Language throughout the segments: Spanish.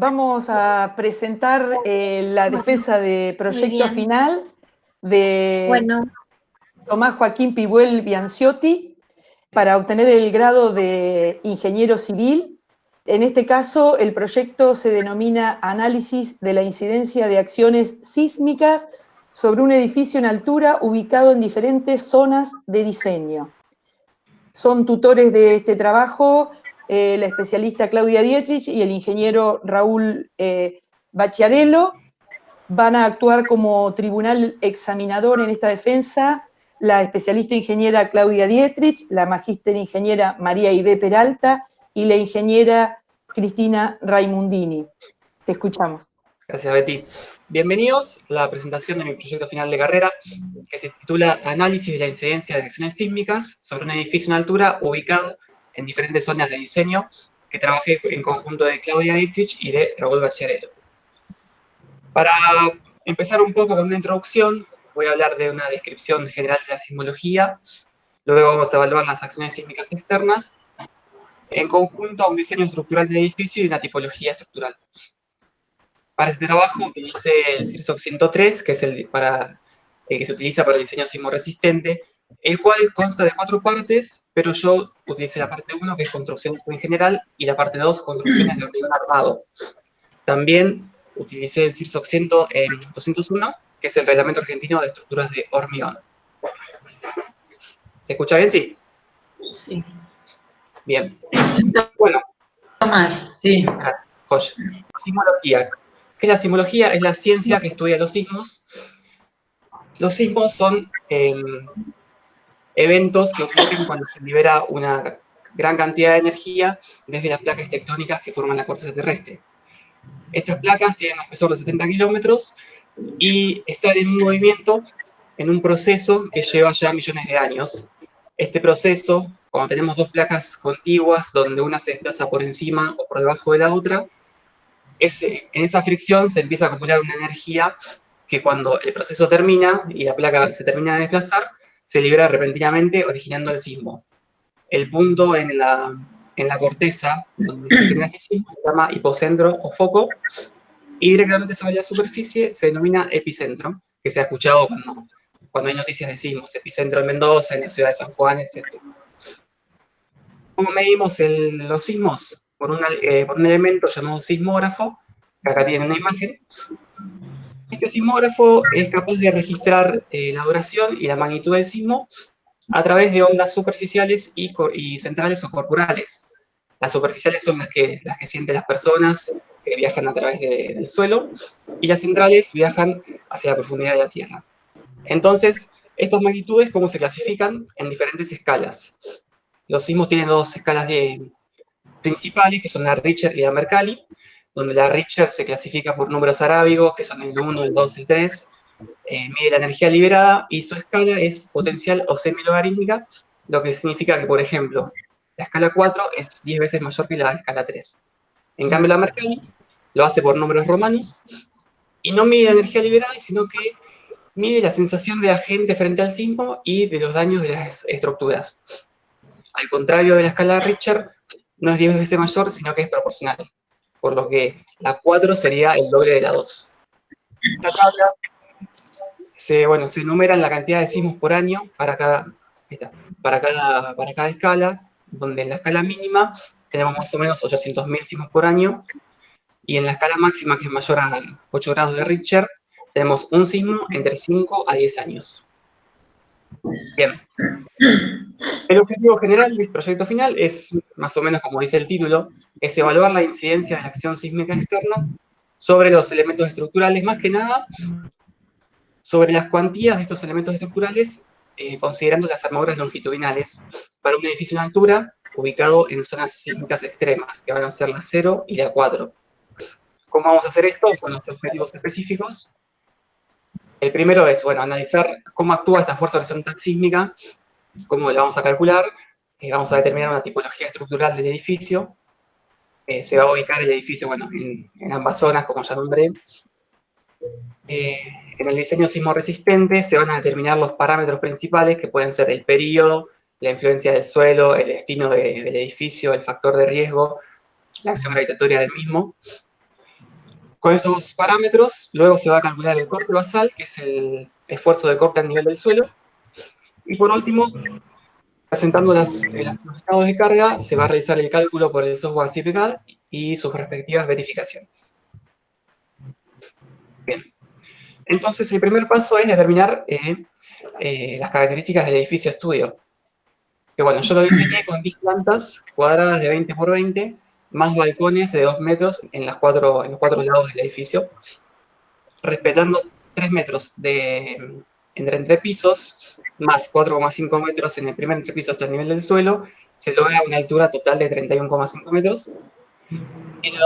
Vamos a presentar la defensa de proyecto final de Tomás Joaquín Pibuel Bianciotti para obtener el grado de ingeniero civil. En este caso, el proyecto se denomina Análisis de la incidencia de acciones sísmicas sobre un edificio en altura ubicado en diferentes zonas de diseño. Son tutores de este trabajo la especialista Claudia Dietrich y el ingeniero Raúl Bacciarello. Van a actuar como tribunal examinador en esta defensa la especialista ingeniera Claudia Dietrich, la magíster ingeniera María Aide Peralta y la ingeniera Cristina Raimundini. Te escuchamos. Gracias, Betty. Bienvenidos a la presentación de mi proyecto final de carrera, que se titula Análisis de la incidencia de acciones sísmicas sobre un edificio en altura ubicado en diferentes zonas de diseño, que trabajé en conjunto de Claudia Dietrich y de Raúl Bacciarello. Para empezar un poco con una introducción, voy a hablar de una descripción general de la sismología, luego vamos a evaluar las acciones sísmicas externas, en conjunto a un diseño estructural del edificio y una tipología estructural. Para este trabajo utilicé el CIRSOC 103, que es el que se utiliza para el diseño sismorresistente, el cual consta de 4 partes, pero yo utilicé la parte 1, que es construcciones en general, y la parte 2, construcciones de hormigón armado. También utilicé el CIRSOC 201, que es el Reglamento Argentino de Estructuras de Hormigón. ¿Se escucha bien? Sí. Sí. Bien. Bueno. Más, sí. Joya. Sismología. ¿Qué es la sismología? Es la ciencia que estudia los sismos. Los sismos son eventos que ocurren cuando se libera una gran cantidad de energía desde las placas tectónicas que forman la corteza terrestre. Estas placas tienen un espesor de 70 kilómetros y están en un movimiento, en un proceso que lleva ya millones de años. Este proceso, cuando tenemos dos placas contiguas, donde una se desplaza por encima o por debajo de la otra, en esa fricción se empieza a acumular una energía que cuando el proceso termina y la placa se termina de desplazar, se libera repentinamente, originando el sismo. El punto en la corteza donde se genera este sismo se llama hipocentro o foco, y directamente sobre la superficie se denomina epicentro, que se ha escuchado cuando hay noticias de sismos, epicentro en Mendoza, en la ciudad de San Juan, etc. ¿Cómo medimos los sismos? Por un elemento llamado sismógrafo, que acá tienen una imagen. Este sismógrafo es capaz de registrar la duración y la magnitud del sismo a través de ondas superficiales y centrales o corporales. Las superficiales son las que sienten las personas que viajan a través del suelo, y las centrales viajan hacia la profundidad de la Tierra. Entonces, estas magnitudes, ¿cómo se clasifican? En diferentes escalas. Los sismos tienen dos escalas principales, que son la Richter y la Mercalli, donde la Richter se clasifica por números arábigos, que son el 1, el 2, el 3, mide la energía liberada, y su escala es potencial o semilogarítmica, lo que significa que, por ejemplo, la escala 4 es 10 veces mayor que la escala 3. En cambio, la Mercalli lo hace por números romanos, y no mide la energía liberada, sino que mide la sensación de la gente frente al sismo y de los daños de las estructuras. Al contrario de la escala Richter, no es 10 veces mayor, sino que es proporcional, por lo que la 4 sería el doble de la 2. Esta tabla se enumeran la cantidad de sismos por año para cada escala, donde en la escala mínima tenemos más o menos 800.000 sismos por año, y en la escala máxima, que es mayor a 8 grados de Richter, tenemos un sismo entre 5 a 10 años. Bien. El objetivo general del proyecto final es, más o menos como dice el título, es evaluar la incidencia de la acción sísmica externa sobre los elementos estructurales, más que nada sobre las cuantías de estos elementos estructurales, considerando las armaduras longitudinales para un edificio en altura ubicado en zonas sísmicas extremas, que van a ser la 0 y la 4. ¿Cómo vamos a hacer esto? Con los objetivos específicos. El primero es, analizar cómo actúa esta fuerza horizontal sísmica, cómo la vamos a calcular. Vamos a determinar una tipología estructural del edificio. Se va a ubicar el edificio, en ambas zonas, como ya nombré. En el diseño sismorresistente se van a determinar los parámetros principales, que pueden ser el período, la influencia del suelo, el destino del edificio, el factor de riesgo, la acción gravitatoria del mismo. Con estos parámetros, luego se va a calcular el corte basal, que es el esfuerzo de corte al nivel del suelo. Y por último, presentando los estados de carga, se va a realizar el cálculo por el software CPCAD y sus respectivas verificaciones. Bien. Entonces, el primer paso es determinar las características del edificio estudio. Que bueno, yo lo diseñé con 10 plantas cuadradas de 20 por 20, más balcones de 2 metros en los cuatro lados del edificio, respetando 3 metros entre entrepisos, más 4,5 metros en el primer entrepiso hasta el nivel del suelo, se logra una altura total de 31,5 metros. Tiene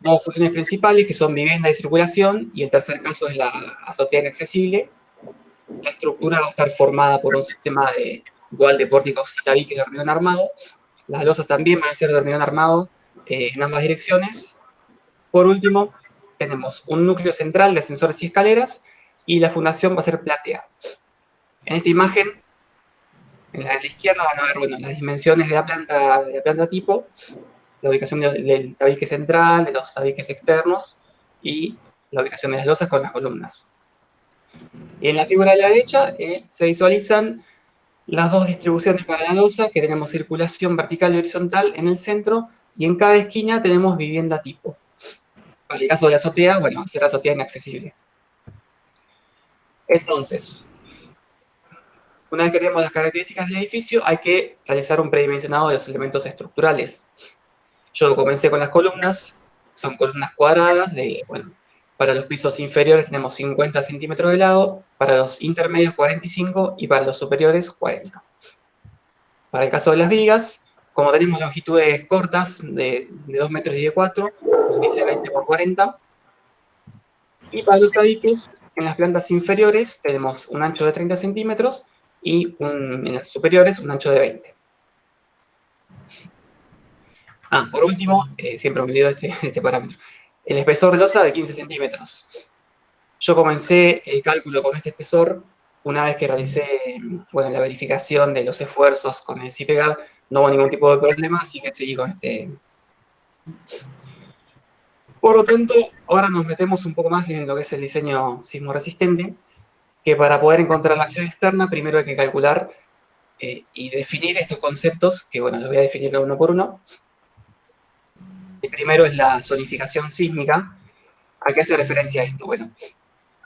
dos funciones principales, que son vivienda y circulación, y el tercer caso es la azotea inaccesible. La estructura va a estar formada por un sistema igual de pórticos y tabiques de hormigón armado. Las losas también van a ser de hormigón armado en ambas direcciones. Por último, tenemos un núcleo central de ascensores y escaleras, y la fundación va a ser platea. En esta imagen, en la izquierda van a ver las dimensiones de la planta tipo, la ubicación del tabique central, de los tabiques externos, y la ubicación de las losas con las columnas. Y en la figura de la derecha se visualizan las dos distribuciones para la losa, que tenemos circulación vertical y horizontal en el centro, y en cada esquina tenemos vivienda tipo. Para el caso de la azotea, bueno, va a ser azotea inaccesible. Entonces, una vez que tenemos las características del edificio, hay que realizar un predimensionado de los elementos estructurales. Yo comencé con las columnas, son columnas cuadradas, para los pisos inferiores tenemos 50 centímetros de lado, para los intermedios 45 y para los superiores 40. Para el caso de las vigas, como tenemos longitudes cortas de 2 metros y de 4, utilice 20 por 40. Y para los tabiques, en las plantas inferiores tenemos un ancho de 30 centímetros y en las superiores un ancho de 20. Por último, siempre me olvido de este parámetro, el espesor de losa de 15 centímetros. Yo comencé el cálculo con este espesor una vez que realicé la verificación de los esfuerzos con el CPCAD. No hubo ningún tipo de problema, así que seguí con este. Por lo tanto, ahora nos metemos un poco más en lo que es el diseño sismorresistente, que para poder encontrar la acción externa, primero hay que calcular y definir estos conceptos, que bueno, los voy a definir uno por uno. El primero es la zonificación sísmica. ¿A qué hace referencia esto? Bueno,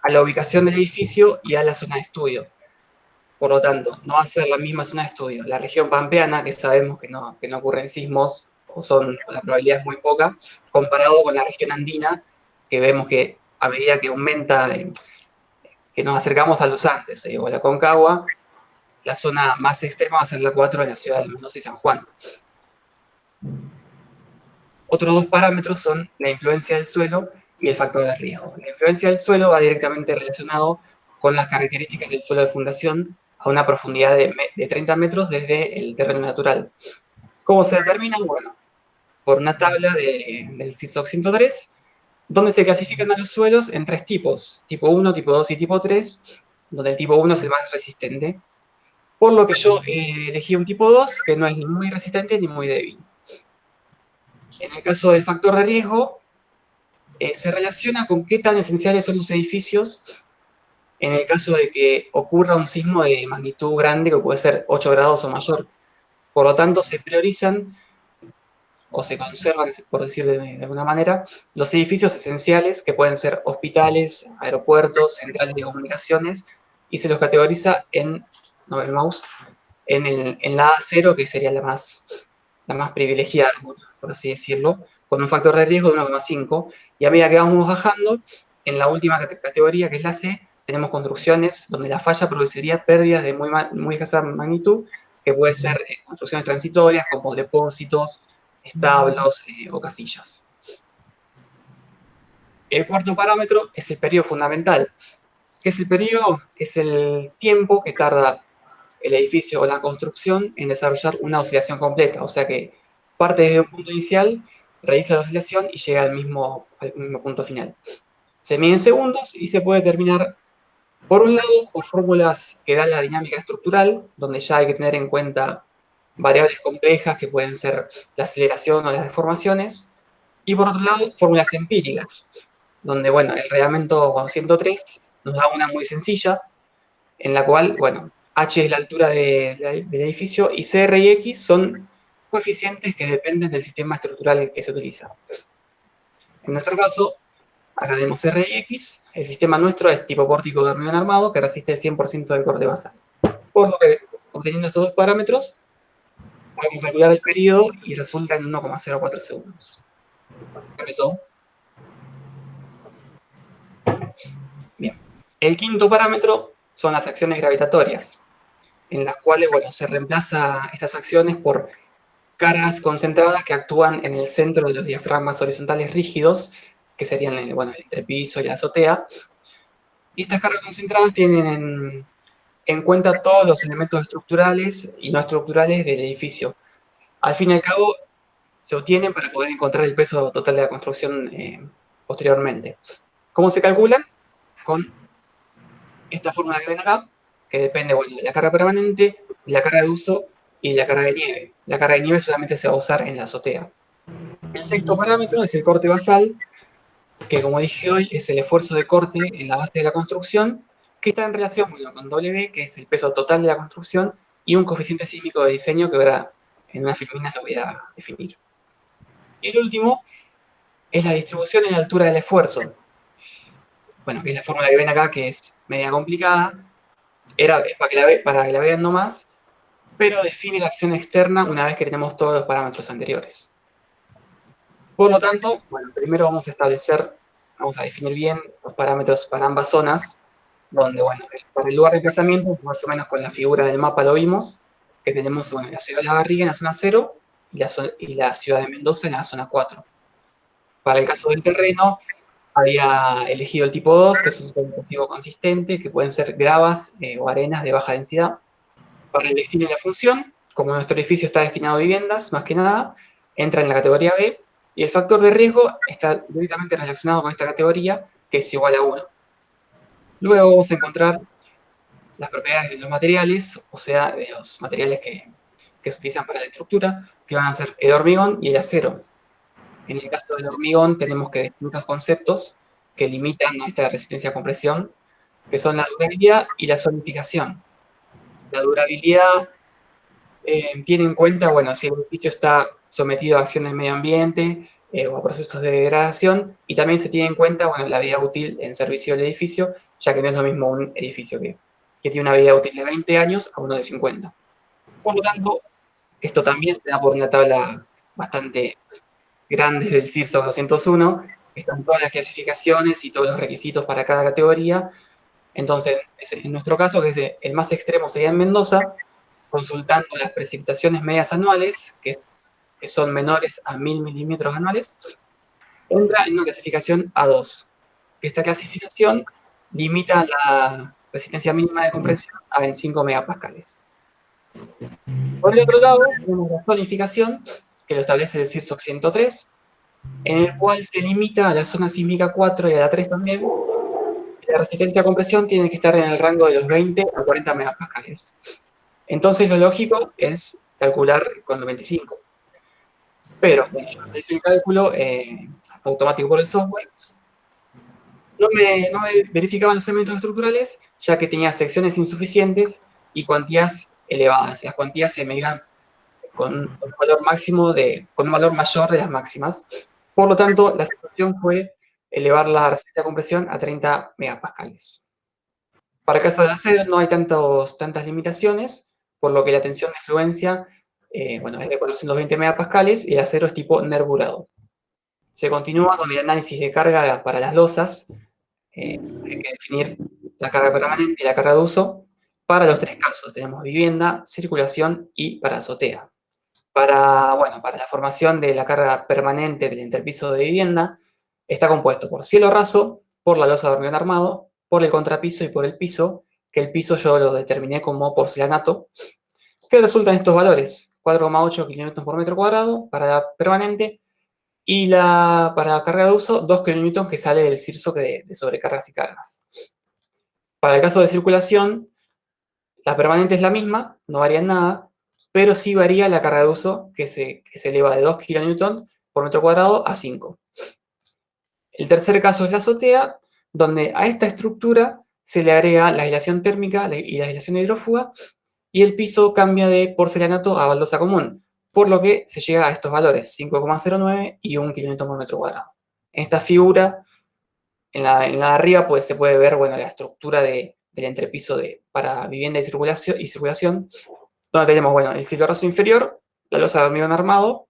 a la ubicación del edificio y a la zona de estudio. Por lo tanto, no va a ser la misma zona de estudio. La región pampeana, que sabemos que no ocurren sismos, la probabilidad es muy poca, comparado con la región andina, que vemos que a medida que aumenta, que nos acercamos a los Andes o a la Concagua, la zona más extrema va a ser la 4 en la ciudad de Mendoza y San Juan. Otros dos parámetros son la influencia del suelo y el factor de riesgo. La influencia del suelo va directamente relacionado con las características del suelo de fundación a una profundidad de 30 metros desde el terreno natural. ¿Cómo se determina? Bueno, por una tabla del CIRSOC 103, donde se clasifican a los suelos en tres tipos, tipo 1, tipo 2 y tipo 3, donde el tipo 1 es el más resistente, por lo que yo elegí un tipo 2, que no es ni muy resistente ni muy débil. En el caso del factor de riesgo, se relaciona con qué tan esenciales son los edificios en el caso de que ocurra un sismo de magnitud grande, que puede ser 8 grados o mayor. Por lo tanto, se priorizan o se conservan, por decirlo de alguna manera, los edificios esenciales, que pueden ser hospitales, aeropuertos, centrales de comunicaciones, y se los categoriza en la A0, que sería la más privilegiada, por así decirlo, con un factor de riesgo de 1,5, y a medida que vamos bajando, en la última categoría, que es la C, tenemos construcciones donde la falla produciría pérdidas de muy escasa magnitud, que pueden ser construcciones transitorias, como depósitos, establos o casillas. El cuarto parámetro es el periodo fundamental. ¿Qué es el periodo? Es el tiempo que tarda el edificio o la construcción en desarrollar una oscilación completa, o sea que parte desde un punto inicial, realiza la oscilación y llega al mismo punto final. Se mide en segundos y se puede determinar, por un lado, por fórmulas que dan la dinámica estructural, donde ya hay que tener en cuenta variables complejas que pueden ser la aceleración o las deformaciones, y por otro lado, fórmulas empíricas, donde, bueno, el reglamento 103 nos da una muy sencilla, en la cual, bueno, h es la altura del edificio y CR y X son coeficientes que dependen del sistema estructural que se utiliza. En nuestro caso, acá tenemos R y X, el sistema nuestro es tipo pórtico de hormigón armado que resiste el 100% del corte basal. Por lo que, obteniendo estos dos parámetros, podemos calcular el periodo y resulta en 1,04 segundos. Por eso, bien. El quinto parámetro son las acciones gravitatorias, en las cuales, bueno, se reemplaza estas acciones por cargas concentradas que actúan en el centro de los diafragmas horizontales rígidos, que serían, bueno, el entrepiso y la azotea. Y estas cargas concentradas tienen en cuenta todos los elementos estructurales y no estructurales del edificio. Al fin y al cabo, se obtienen para poder encontrar el peso total de la construcción posteriormente. ¿Cómo se calculan? Con esta fórmula que ven acá, que depende, bueno, de la carga permanente, de la carga de uso y de la carga de nieve. La carga de nieve solamente se va a usar en la azotea. El sexto parámetro es el corte basal, que como dije hoy es el esfuerzo de corte en la base de la construcción, que está en relación, bueno, con W, que es el peso total de la construcción, y un coeficiente sísmico de diseño que ahora en unas filminas lo voy a definir. Y el último es la distribución en la altura del esfuerzo. Bueno, que es la fórmula que ven acá, que es media complicada, era para que la vean nomás, pero define la acción externa una vez que tenemos todos los parámetros anteriores. Por lo tanto, bueno, primero vamos a definir bien los parámetros para ambas zonas, donde, bueno, para el lugar de emplazamiento, más o menos con la figura del mapa lo vimos, que tenemos, bueno, la ciudad de La Barriga en la zona 0 y la ciudad de Mendoza en la zona 4. Para el caso del terreno, había elegido el tipo 2, que es un suelo erosivo consistente, que pueden ser gravas o arenas de baja densidad. Para el destino y la función, como nuestro edificio está destinado a viviendas, más que nada, entra en la categoría B, y el factor de riesgo está directamente relacionado con esta categoría, que es igual a 1. Luego vamos a encontrar las propiedades de los materiales, o sea, de los materiales que se utilizan para la estructura, que van a ser el hormigón y el acero. En el caso del hormigón tenemos que definir los conceptos que limitan esta resistencia a compresión, que son la durabilidad y la solidificación. La durabilidad tiene en cuenta, bueno, si el edificio está sometido a acciones del medio ambiente o a procesos de degradación, y también se tiene en cuenta, bueno, la vida útil en servicio del edificio, ya que no es lo mismo un edificio que tiene una vida útil de 20 años a uno de 50. Por lo tanto, esto también se da por una tabla bastante grande del CIRSO 201, están todas las clasificaciones y todos los requisitos para cada categoría. Entonces, en nuestro caso, que es el más extremo sería en Mendoza, consultando las precipitaciones medias anuales, que son menores a 1000 milímetros anuales, entra en una clasificación A2, que esta clasificación limita la resistencia mínima de compresión a 25 megapascales. Por el otro lado, tenemos la zonificación, que lo establece el CIRSOC 103, en el cual se limita a la zona sísmica 4 y a la 3 también. La resistencia a compresión tiene que estar en el rango de los 20 a 40 megapascales. Entonces, lo lógico es calcular con los 25. Pero, bueno, yo hice el cálculo automático por el software. No me verificaban los elementos estructurales, ya que tenía secciones insuficientes y cuantías elevadas. Las cuantías se medían con un valor con un valor mayor de las máximas. Por lo tanto, la situación fue elevar la resistencia de compresión a 30 megapascales. Para el caso del acero no hay tantas limitaciones, por lo que la tensión de fluencia bueno, es de 420 megapascales y el acero es tipo nervurado. Se continúa con el análisis de carga para las losas. Hay que definir la carga permanente y la carga de uso para los tres casos. Tenemos vivienda, circulación y para azotea. Bueno, para la formación de la carga permanente del entrepiso de vivienda, está compuesto por cielo raso, por la losa de hormigón armado, por el contrapiso y por el piso, que el piso yo lo determiné como porcelanato, que resultan estos valores, 4,8 kN por metro cuadrado para la permanente, y para la carga de uso, 2 kN que sale del CIRSOC de sobrecargas y cargas. Para el caso de circulación, la permanente es la misma, no varía en nada, pero sí varía la carga de uso, que se eleva de 2 kN por metro cuadrado a 5. El tercer caso es la azotea, donde a esta estructura se le agrega la aislación térmica y la aislación hidrófuga, y el piso cambia de porcelanato a baldosa común, por lo que se llega a estos valores, 5,09 y 1 kN por metro cuadrado. En esta figura, en la de arriba, pues, se puede ver, bueno, la estructura del entrepiso para vivienda y circulación, donde tenemos, bueno, el cielorraso inferior, la losa de hormigón armado,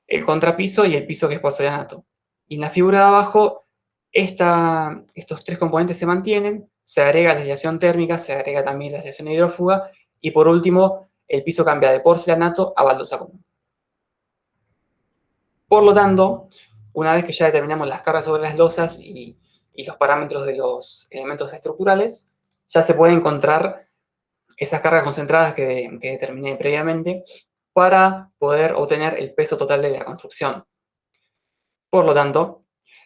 el contrapiso y el piso que es porcelanato. Y en la figura de abajo, estos tres componentes se mantienen, se agrega la aislación térmica, se agrega también la aislación hidrófuga, y por último, el piso cambia de porcelanato a baldosa común. Por lo tanto, una vez que ya determinamos las cargas sobre las losas y los parámetros de los elementos estructurales, ya se pueden encontrar esas cargas concentradas que determiné previamente para poder obtener el peso total de la construcción. Por lo tanto,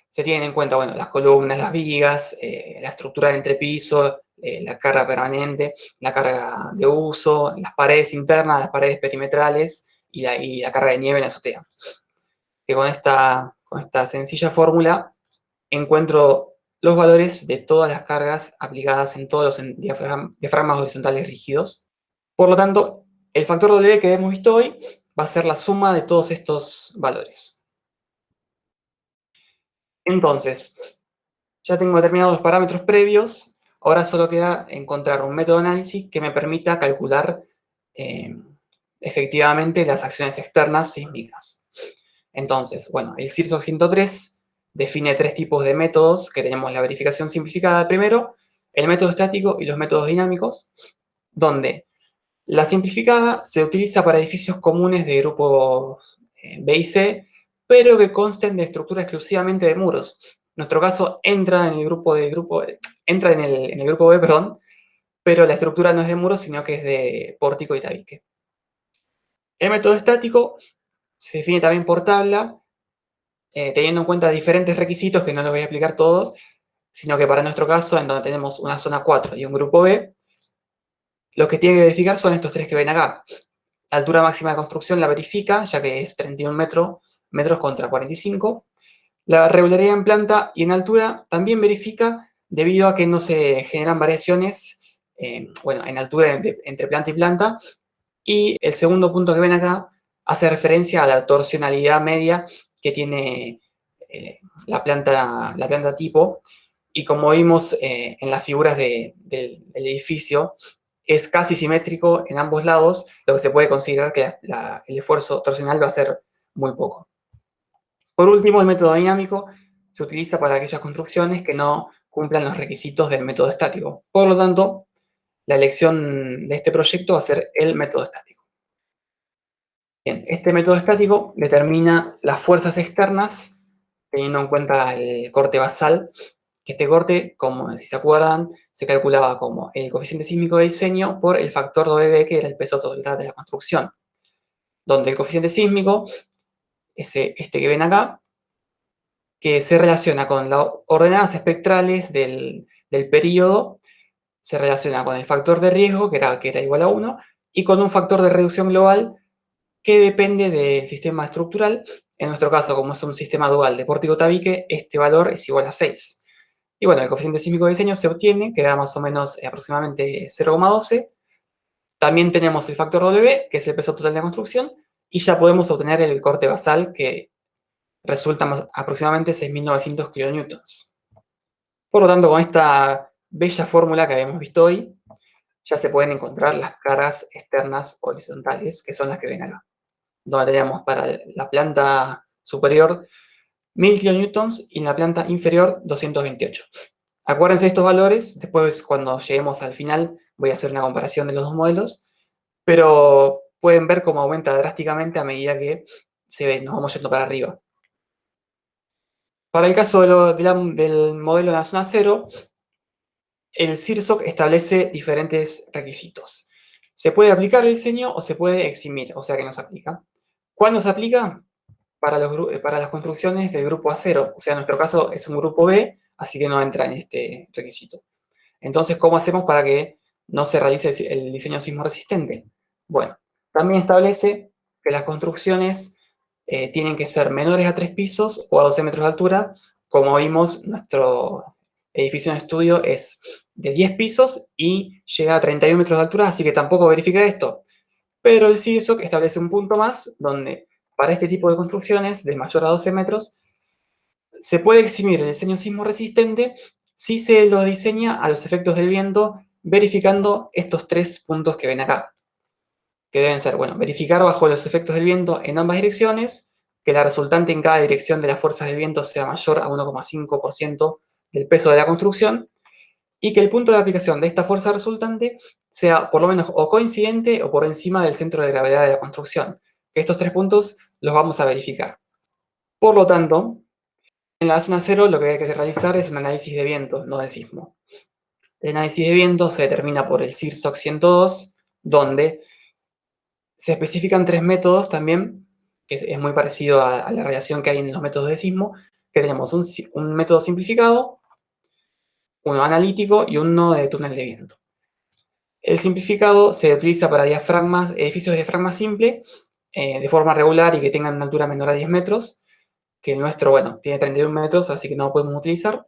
se tienen en cuenta, bueno, las columnas, las vigas, la estructura de entrepiso, la carga permanente, la carga de uso, las paredes internas, las paredes perimetrales y la carga de nieve en la azotea. Que con esta sencilla fórmula encuentro los valores de todas las cargas aplicadas en todos los diafragmas horizontales rígidos. Por lo tanto, el factor W que hemos visto hoy va a ser la suma de todos estos valores. Entonces, ya tengo determinados los parámetros previos, ahora solo queda encontrar un método de análisis que me permita calcular efectivamente las acciones externas sísmicas. Entonces, bueno, el CIRSO 103 define tres tipos de métodos, que tenemos la verificación simplificada primero, el método estático y los métodos dinámicos, donde la simplificada se utiliza para edificios comunes de grupos B y C, pero que consten de estructura exclusivamente de muros. En nuestro caso entra en el grupo B, perdón, pero la estructura no es de muros, sino que es de pórtico y tabique. El método estático se define también por tabla, teniendo en cuenta diferentes requisitos que no los voy a explicar todos, sino que para nuestro caso, en donde tenemos una zona 4 y un grupo B, lo que tiene que verificar son estos tres que ven acá. La altura máxima de construcción la verifica, ya que es 31 metros contra 45. La regularidad en planta y en altura también verifica, debido a que no se generan variaciones, en altura entre planta y planta. Y el segundo punto que ven acá hace referencia a la torsionalidad media que tiene la planta tipo. Y como vimos en las figuras del edificio, es casi simétrico en ambos lados, lo que se puede considerar que el esfuerzo torsional va a ser muy poco. Por último, el método dinámico se utiliza para aquellas construcciones que no cumplan los requisitos del método estático. Por lo tanto, la elección de este proyecto va a ser el método estático. Bien, este método estático determina las fuerzas externas, teniendo en cuenta el corte basal. Este corte, como si se acuerdan, se calculaba como el coeficiente sísmico de diseño por el factor W, que era el peso total de la construcción. Donde el coeficiente sísmico, este que ven acá, que se relaciona con las ordenadas espectrales del periodo, se relaciona con el factor de riesgo, que era igual a 1, y con un factor de reducción global que depende del sistema estructural. En nuestro caso, como es un sistema dual de pórtico-tabique, este valor es igual a 6. Y bueno, el coeficiente sísmico de diseño se obtiene, que da más o menos aproximadamente 0,12. También tenemos el factor W, que es el peso total de la construcción, y ya podemos obtener el corte basal, que resulta aproximadamente 6.900 kN. Por lo tanto, con esta bella fórmula que habíamos visto hoy, ya se pueden encontrar las cargas externas horizontales, que son las que ven acá. Donde tenemos para la planta superior 1000 kN y en la planta inferior 228. Acuérdense de estos valores, después cuando lleguemos al final voy a hacer una comparación de los dos modelos, pero pueden ver cómo aumenta drásticamente a medida que nos vamos yendo para arriba. Para el caso del modelo de la zona 0, el CIRSOC establece diferentes requisitos. Se puede aplicar el diseño o se puede eximir, o sea que no se aplica. ¿Cuándo se aplica? Para las construcciones del grupo A0, o sea, en nuestro caso es un grupo B, así que no entra en este requisito. Entonces, ¿cómo hacemos para que no se realice el diseño sismo resistente? Bueno, también establece que las construcciones tienen que ser menores a 3 pisos o a 12 metros de altura Como vimos, nuestro edificio en estudio es de 10 pisos y llega a 31 metros de altura, así que tampoco verifica esto. Pero el CIRSOC establece un punto más donde para este tipo de construcciones de mayor a 12 metros se puede eximir el diseño sismo resistente si se lo diseña a los efectos del viento verificando estos 3 puntos que ven acá. Que deben ser, bueno, verificar bajo los efectos del viento en ambas direcciones, que la resultante en cada dirección de las fuerzas del viento sea mayor a 1,5% del peso de la construcción, y que el punto de aplicación de esta fuerza resultante sea por lo menos o coincidente o por encima del centro de gravedad de la construcción. Que estos 3 puntos los vamos a verificar. Por lo tanto, en la zona 0 lo que hay que realizar es un análisis de viento, no de sismo. El análisis de viento se determina por el CIRSOC 102, donde se especifican 3 métodos también, que es muy parecido a la radiación que hay en los métodos de sismo, que tenemos un método simplificado, uno analítico y uno de túnel de viento. El simplificado se utiliza para diafragmas, edificios de diafragma simple, de forma regular y que tengan una altura menor a 10 metros, que el nuestro, bueno, tiene 31 metros, así que no lo podemos utilizar.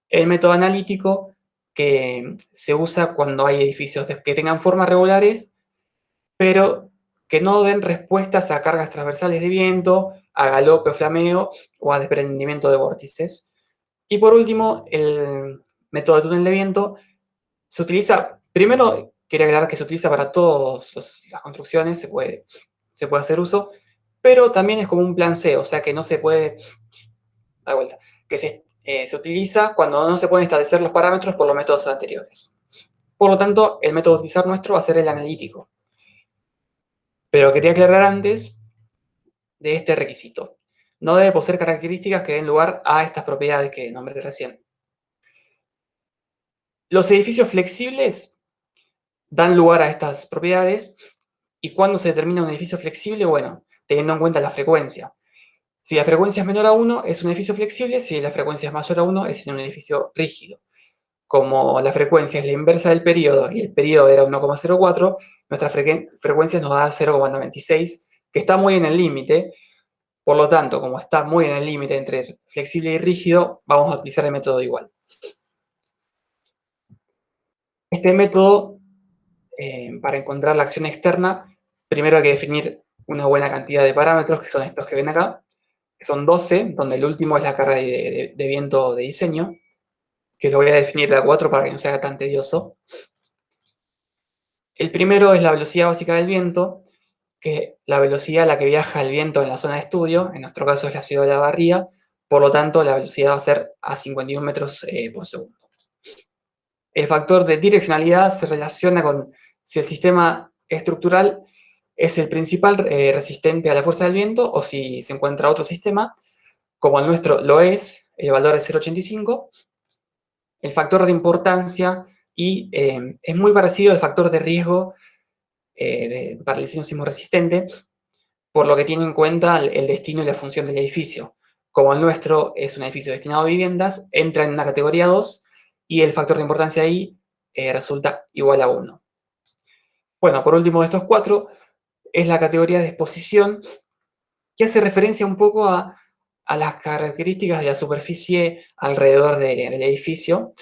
El método analítico, que se usa cuando hay edificios que tengan formas regulares, pero que no den respuestas a cargas transversales de viento, a galope o flameo o a desprendimiento de vórtices. Y por último, el método de túnel de viento se utiliza, primero quería aclarar que se utiliza para todas las construcciones, se puede hacer uso, pero también es como un plan C, o sea que no se puede, da vuelta, que se utiliza cuando no se pueden establecer los parámetros por los métodos anteriores. Por lo tanto, el método a utilizar nuestro va a ser el analítico. Pero quería aclarar antes de este requisito. No debe poseer características que den lugar a estas propiedades que nombré recién. Los edificios flexibles dan lugar a estas propiedades. ¿Y cuándo se determina un edificio flexible? Bueno, teniendo en cuenta la frecuencia. Si la frecuencia es menor a 1, es un edificio flexible. Si la frecuencia es mayor a 1, es un edificio rígido. Como la frecuencia es la inversa del periodo y el periodo era 1,04, nuestra frecuencia nos da 0,96, que está muy en el límite. Por lo tanto, como está muy en el límite entre flexible y rígido, vamos a utilizar el método igual. Este método, para encontrar la acción externa, primero hay que definir una buena cantidad de parámetros, que son estos que ven acá, que son 12, donde el último es la carga de viento de diseño, que lo voy a definir de a 4 para que no sea tan tedioso. El primero es la velocidad básica del viento, que la velocidad a la que viaja el viento en la zona de estudio, en nuestro caso es la ciudad de Olavarría, por lo tanto la velocidad va a ser a 51 metros por segundo. El factor de direccionalidad se relaciona con si el sistema estructural es el principal resistente a la fuerza del viento o si se encuentra otro sistema, como el nuestro lo es, el valor es 0,85. El factor de importancia y es muy parecido al factor de riesgo para el diseño sismo resistente, por lo que tiene en cuenta el destino y la función del edificio. Como el nuestro es un edificio destinado a viviendas, entra en una categoría 2 y el factor de importancia ahí resulta igual a 1. Bueno, por último de estos 4 es la categoría de exposición, que hace referencia un poco a las características de la superficie alrededor del edificio.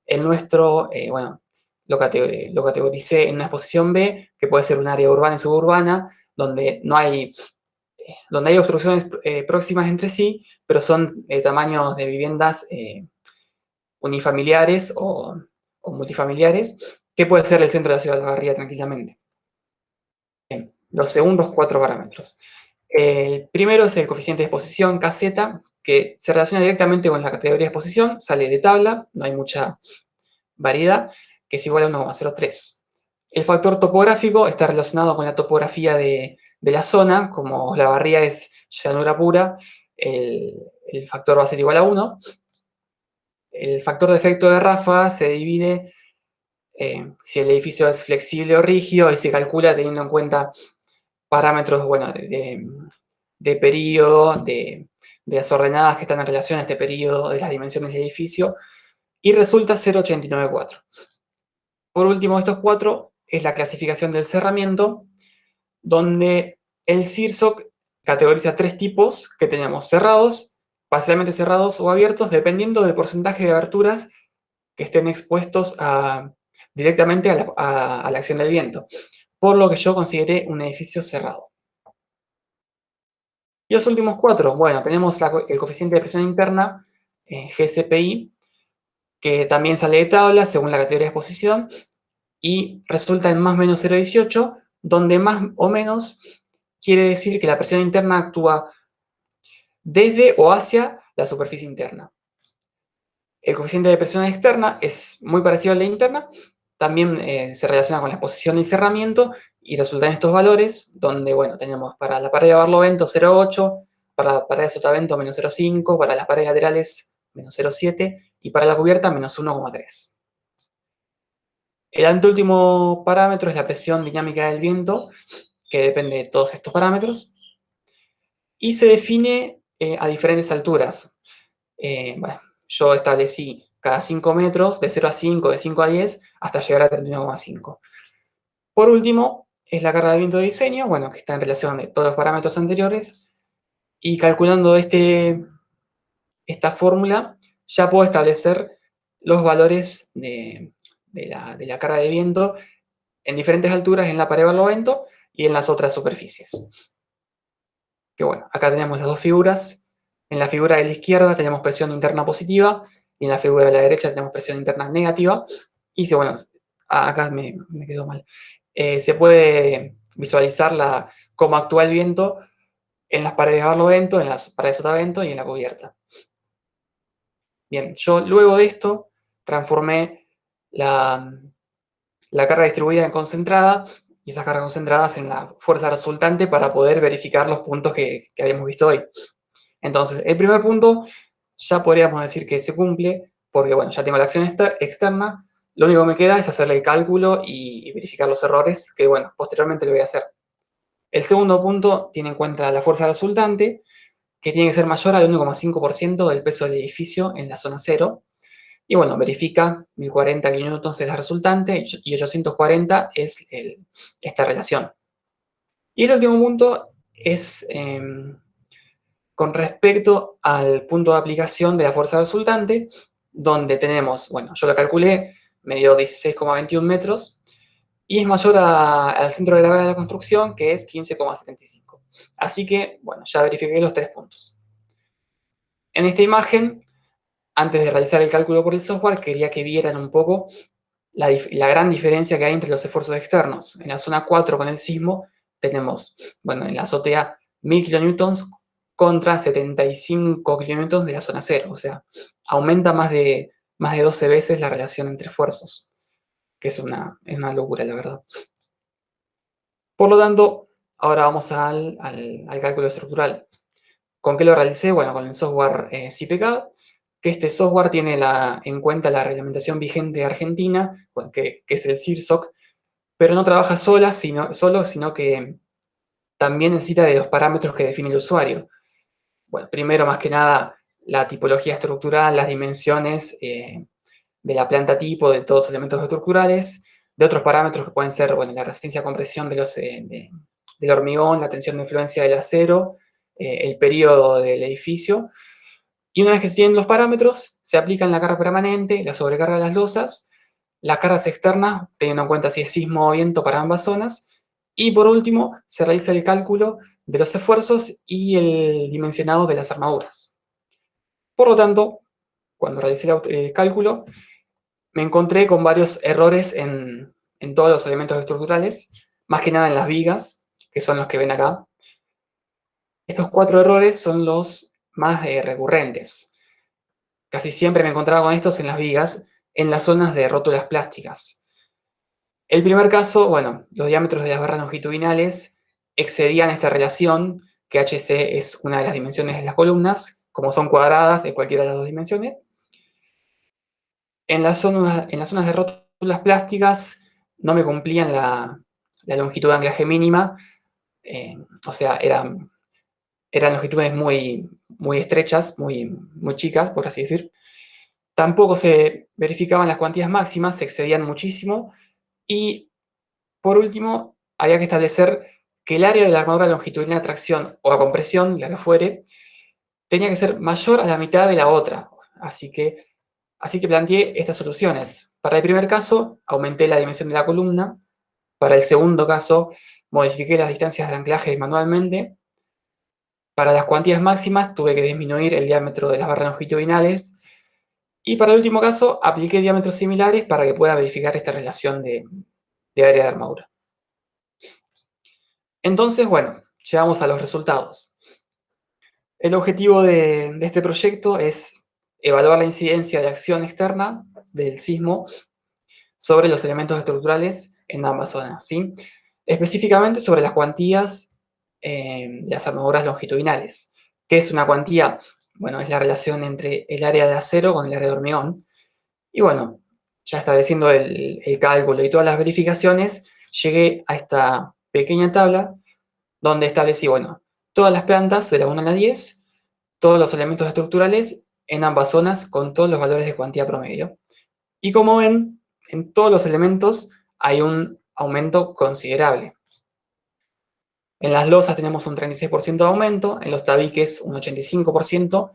El nuestro, bueno, lo categoricé en una exposición B, que puede ser un área urbana y suburbana, donde hay obstrucciones próximas entre sí, pero son tamaños de viviendas unifamiliares o multifamiliares, que puede ser el centro de la ciudad de Olavarría tranquilamente. Bien, los segundos 4 parámetros. El primero es el coeficiente de exposición, KZ, que se relaciona directamente con la categoría de exposición, sale de tabla, no hay mucha variedad, que es igual a 1,03. El factor topográfico está relacionado con la topografía de la zona, como Olavarría es llanura pura, el factor va a ser igual a 1. El factor de efecto de ráfaga se divide si el edificio es flexible o rígido y se calcula teniendo en cuenta parámetros, bueno, de periodo, de las ordenadas que están en relación a este periodo, de las dimensiones del edificio, y resulta 0,894. Por último, de estos 4 es la clasificación del cerramiento, donde el CIRSOC categoriza 3 tipos que tenemos: cerrados, parcialmente cerrados o abiertos, dependiendo del porcentaje de aberturas que estén expuestos directamente a la acción del viento, por lo que yo consideré un edificio cerrado. Y los últimos 4, bueno, tenemos el coeficiente de presión interna, GCPI, que también sale de tabla según la categoría de exposición, y resulta en más o menos 0,18, donde más o menos quiere decir que la presión interna actúa desde o hacia la superficie interna. El coeficiente de presión externa es muy parecido al de interna, también se relaciona con la exposición y cerramiento, y resultan estos valores, donde, bueno, tenemos para la pared de barlovento 0,8, para la pared de sotavento menos 0,5, para las paredes laterales menos 0,7, y para la cubierta menos 1,3. El anteúltimo parámetro es la presión dinámica del viento, que depende de todos estos parámetros, y se define a diferentes alturas. Bueno, yo establecí cada 5 metros, de 0 a 5, de 5 a 10, hasta llegar a 31,5. Por último, es la carga de viento de diseño, bueno, que está en relación de todos los parámetros anteriores, y calculando esta fórmula, ya puedo establecer los valores de la carga de viento en diferentes alturas en la pared de barlovento y en las otras superficies. Que bueno, acá tenemos las dos figuras. En la figura de la izquierda tenemos presión interna positiva y en la figura de la derecha tenemos presión interna negativa. Y si, bueno, acá me quedó mal. Se puede visualizar cómo actúa el viento en las paredes de barlovento, en las paredes de sotavento y en la cubierta. Bien, yo luego de esto transformé la carga distribuida en concentrada y esas cargas concentradas en la fuerza resultante para poder verificar los puntos que habíamos visto hoy. Entonces, el primer punto ya podríamos decir que se cumple, porque bueno, ya tengo la acción externa, lo único que me queda es hacerle el cálculo y verificar los errores, que bueno, posteriormente lo voy a hacer. El segundo punto tiene en cuenta la fuerza resultante, que tiene que ser mayor al 1,5% del peso del edificio en la zona 0. Y bueno, verifica 1040 kN es la resultante y 840 es esta relación. Y el último punto es con respecto al punto de aplicación de la fuerza resultante, donde tenemos, bueno, yo lo calculé, me dio 16,21 metros, y es mayor al centro de gravedad de la construcción, que es 15,75. Así que, bueno, ya verifiqué los 3 puntos. En esta imagen, antes de realizar el cálculo por el software, quería que vieran un poco la gran diferencia que hay entre los esfuerzos externos. En la zona 4 con el sismo tenemos, bueno, en la azotea 1000 kN contra 75 kN de la zona 0. O sea, aumenta más de 12 veces la relación entre esfuerzos, que es una locura, la verdad. Por lo tanto, ahora vamos al cálculo estructural. ¿Con qué lo realicé? Bueno, con el software CPK, que este software tiene en cuenta la reglamentación vigente de Argentina, bueno, que es el CIRSOC, pero no trabaja solo, sino que también necesita de los parámetros que define el usuario. Bueno, primero, más que nada, la tipología estructural, las dimensiones de la planta tipo, de todos los elementos estructurales, de otros parámetros que pueden ser, bueno, la resistencia a compresión del hormigón, la tensión de influencia del acero, el periodo del edificio. Y una vez que se tienen los parámetros, se aplican la carga permanente, la sobrecarga de las losas, las cargas externas, teniendo en cuenta si es sismo o viento para ambas zonas, y por último, se realiza el cálculo de los esfuerzos y el dimensionado de las armaduras. Por lo tanto, cuando realicé el cálculo, me encontré con varios errores en todos los elementos estructurales, más que nada en las vigas, que son los que ven acá. Estos 4 errores son los más recurrentes. Casi siempre me encontraba con estos en las vigas, en las zonas de rótulas plásticas. El primer caso, bueno, los diámetros de las barras longitudinales excedían esta relación, que HC es una de las dimensiones de las columnas, como son cuadradas en cualquiera de las dos dimensiones. En las zonas de rótulas plásticas no me cumplían la longitud de anclaje mínima, o sea, eran longitudes muy estrechas, muy chicas, por así decir. Tampoco se verificaban las cuantías máximas, se excedían muchísimo. Y, por último, había que establecer que el área de la armadura longitudinal de tracción o a compresión, la que fuere, tenía que ser mayor a la mitad de la otra. Así que planteé estas soluciones. Para el primer caso, aumenté la dimensión de la columna. Para el segundo caso, modifiqué las distancias de anclaje manualmente. Para las cuantías máximas, tuve que disminuir el diámetro de las barras longitudinales. Y para el último caso, apliqué diámetros similares para que pueda verificar esta relación de área de armadura. Entonces, bueno, llegamos a los resultados. El objetivo de este proyecto es evaluar la incidencia de acción externa del sismo sobre los elementos estructurales en ambas zonas, ¿sí? Específicamente sobre las cuantías de las armaduras longitudinales. ¿Qué es una cuantía? Bueno, es la relación entre el área de acero con el área de hormigón. Y bueno, ya estableciendo el cálculo y todas las verificaciones, llegué a esta pequeña tabla donde establecí, bueno, todas las plantas de la 1 a la 10, todos los elementos estructurales en ambas zonas con todos los valores de cuantía promedio. Y como ven, en todos los elementos hay un aumento considerable. En las losas tenemos un 36% de aumento, en los tabiques un 85%,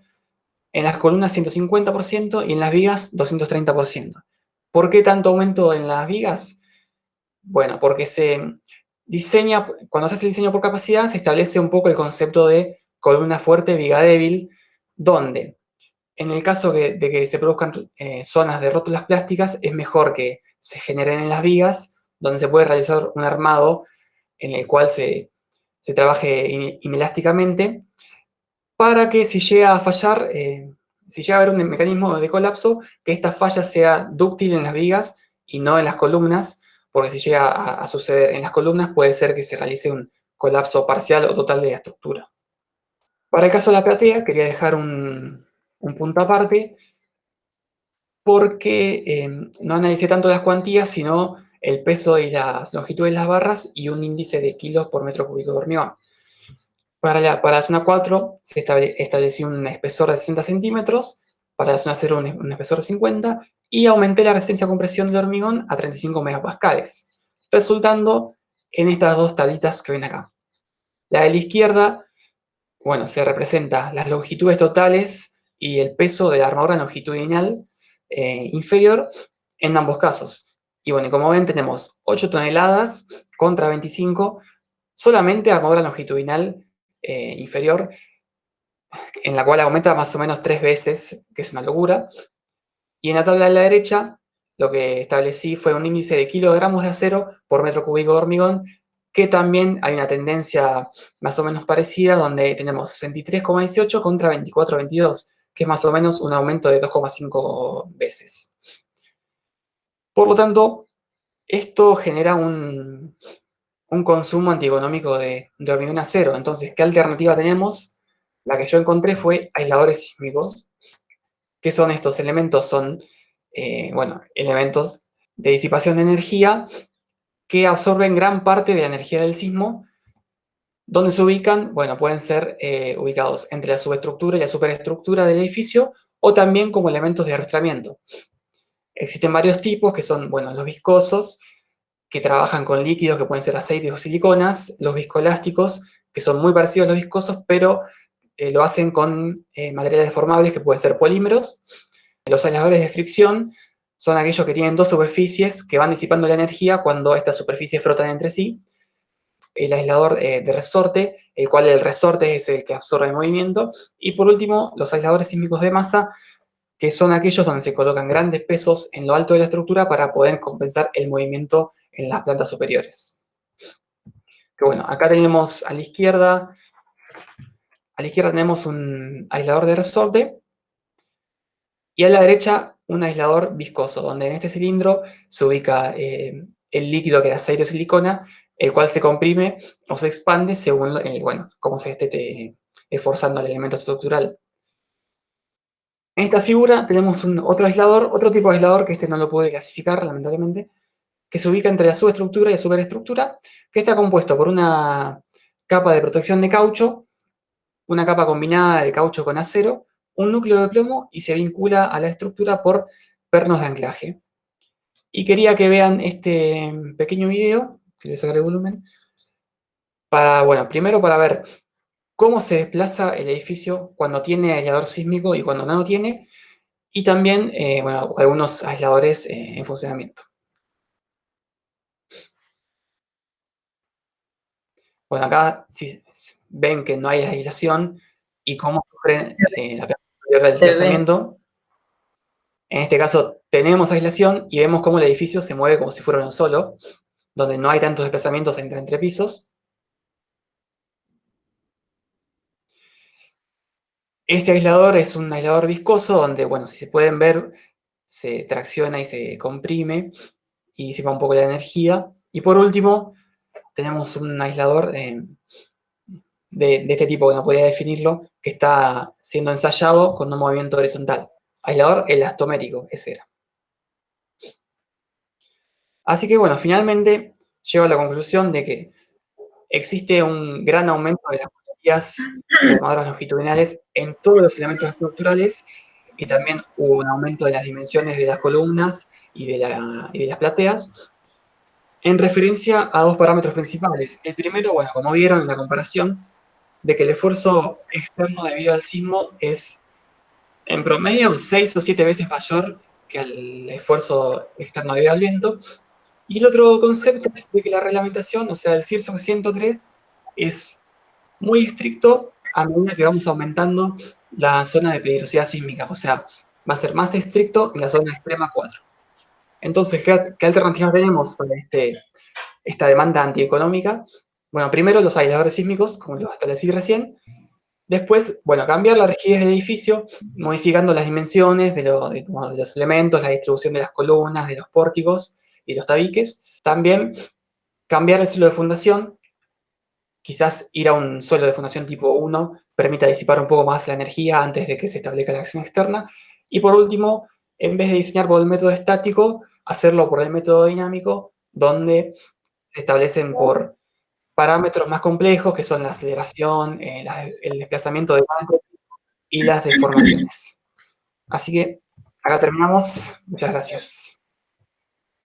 en las columnas 150% y en las vigas 230%. ¿Por qué tanto aumento en las vigas? Bueno, porque se diseña, cuando se hace el diseño por capacidad, se establece un poco el concepto de columna fuerte, viga débil, donde en el caso de que se produzcan zonas de rótulas plásticas, es mejor que se generen en las vigas, donde se puede realizar un armado en el cual se trabaje inelásticamente, para que si llega a fallar, si llega a haber un mecanismo de colapso, que esta falla sea dúctil en las vigas y no en las columnas, porque si llega a suceder en las columnas puede ser que se realice un colapso parcial o total de la estructura. Para el caso de la platea, quería dejar un punto aparte, porque no analicé tanto las cuantías, sino el peso y las longitudes de las barras y un índice de kilos por metro cúbico de hormigón. Para la zona 4 se estableció un espesor de 60 centímetros, para la zona 0 un espesor de 50, y aumenté la resistencia a compresión del hormigón a 35 megapascales, resultando en estas dos tablitas que ven acá. La de la izquierda, bueno, se representa las longitudes totales y el peso de la armadura longitudinal inferior en ambos casos. Y bueno, como ven, tenemos 8 toneladas contra 25, solamente armadura longitudinal inferior, en la cual aumenta más o menos 3 veces, que es una locura. Y en la tabla de la derecha, lo que establecí fue un índice de kilogramos de acero por metro cúbico de hormigón, que también hay una tendencia más o menos parecida, donde tenemos 63,18 contra 24,22, que es más o menos un aumento de 2,5 veces. Por lo tanto, esto genera un consumo antieconómico de hormigón acero. Entonces, ¿qué alternativa tenemos? La que yo encontré fue aisladores sísmicos. ¿Qué son estos elementos? Son, bueno, elementos de disipación de energía que absorben gran parte de la energía del sismo. ¿Dónde se ubican? Bueno, pueden ser ubicados entre la subestructura y la superestructura del edificio, o también como elementos de arrastramiento. Existen varios tipos que son, bueno, los viscosos, que trabajan con líquidos que pueden ser aceites o siliconas, los viscoelásticos, que son muy parecidos a los viscosos, pero lo hacen con materiales deformables que pueden ser polímeros. Los aisladores de fricción son aquellos que tienen dos superficies que van disipando la energía cuando estas superficies frotan entre sí. El aislador de resorte, el cual el resorte es el que absorbe el movimiento. Y por último, los aisladores sísmicos de masa, que son aquellos donde se colocan grandes pesos en lo alto de la estructura para poder compensar el movimiento en las plantas superiores. Que bueno, acá tenemos a la izquierda tenemos un aislador de resorte y a la derecha un aislador viscoso, donde en este cilindro se ubica el líquido que era aceite o silicona, el cual se comprime o se expande según bueno, cómo se esté esforzando el elemento estructural. En esta figura tenemos otro tipo de aislador, que este no lo pude clasificar, lamentablemente, que se ubica entre la subestructura y la superestructura, que está compuesto por una capa de protección de caucho, una capa combinada de caucho con acero, un núcleo de plomo y se vincula a la estructura por pernos de anclaje. Y quería que vean este pequeño video, que le voy a sacar el volumen, bueno, primero para ver cómo se desplaza el edificio cuando tiene aislador sísmico y cuando no lo tiene, y también, bueno, algunos aisladores en funcionamiento. Bueno, acá si ven que no hay aislación y cómo sufre la pérdida del desplazamiento. En este caso tenemos aislación y vemos cómo el edificio se mueve como si fuera uno solo, donde no hay tantos desplazamientos entre pisos. Este aislador es un aislador viscoso donde, bueno, si se pueden ver, se tracciona y se comprime y disipa un poco la energía. Y por último, tenemos un aislador de este tipo, que no podía definirlo, que está siendo ensayado con un movimiento horizontal. Aislador elastomérico, ese era. Así que bueno, finalmente llego a la conclusión de que existe un gran aumento de las baterías formadoras longitudinales en todos los elementos estructurales y también hubo un aumento de las dimensiones de las columnas y de las plateas en referencia a dos parámetros principales. El primero, bueno, como vieron en la comparación, de que el esfuerzo externo debido al sismo es en promedio 6 o 7 veces mayor que el esfuerzo externo debido al viento. Y el otro concepto es de que la reglamentación, o sea, el CIRSOC 103, es muy estricto a medida que vamos aumentando la zona de peligrosidad sísmica, o sea, va a ser más estricto en la zona extrema 4. Entonces, ¿qué alternativas tenemos para esta demanda antieconómica? Bueno, primero los aisladores sísmicos, como lo establecí recién. Después, bueno, cambiar la rigidez del edificio, modificando las dimensiones de los elementos, la distribución de las columnas, de los pórticos y los tabiques. También cambiar el suelo de fundación, quizás ir a un suelo de fundación tipo 1 permita disipar un poco más la energía antes de que se establezca la acción externa. Y por último, en vez de diseñar por el método estático, hacerlo por el método dinámico, donde se establecen por parámetros más complejos, que son la aceleración, el desplazamiento de campo y las deformaciones. Así que acá terminamos. Muchas gracias.